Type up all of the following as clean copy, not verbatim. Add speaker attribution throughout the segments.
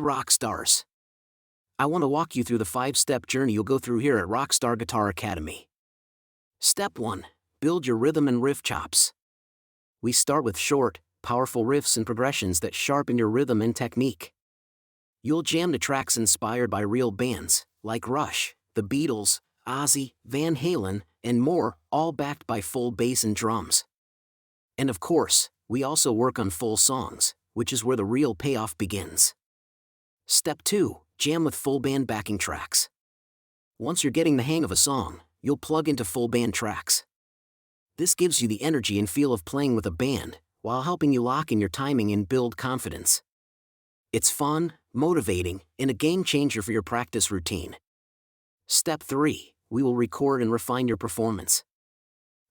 Speaker 1: rock stars. I want to walk you through the 5-step journey you'll go through here at Rockstar Guitar Academy. Step 1. Build your rhythm and riff chops. We start with short, powerful riffs and progressions that sharpen your rhythm and technique. You'll jam to tracks inspired by real bands, like Rush, The Beatles, Ozzy, Van Halen, and more, all backed by full bass and drums. And of course, we also work on full songs, which is where the real payoff begins. Step 2. Jam with full band backing tracks. Once you're getting the hang of a song, you'll plug into full band tracks. This gives you the energy and feel of playing with a band, while helping you lock in your timing and build confidence. It's fun, motivating, and a game changer for your practice routine. Step 3. We will record and refine your performance.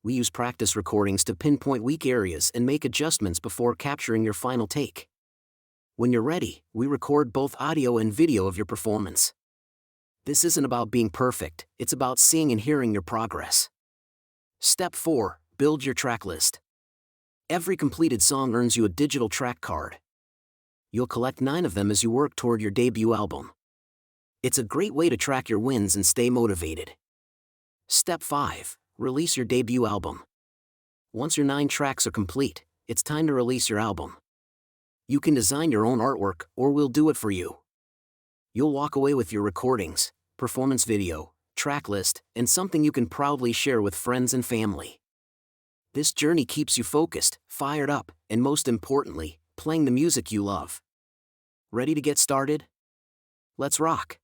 Speaker 1: We use practice recordings to pinpoint weak areas and make adjustments before capturing your final take. When you're ready, we record both audio and video of your performance. This isn't about being perfect, it's about seeing and hearing your progress. Step 4. Build your track list. Every completed song earns you a digital track card. You'll collect 9 of them as you work toward your debut album. It's a great way to track your wins and stay motivated. Step 5. Release your debut album. Once your 9 tracks are complete, it's time to release your album. You can design your own artwork, or we'll do it for you. You'll walk away with your recordings, performance video, track list, and something you can proudly share with friends and family. This journey keeps you focused, fired up, and most importantly, playing the music you love. Ready to get started? Let's rock!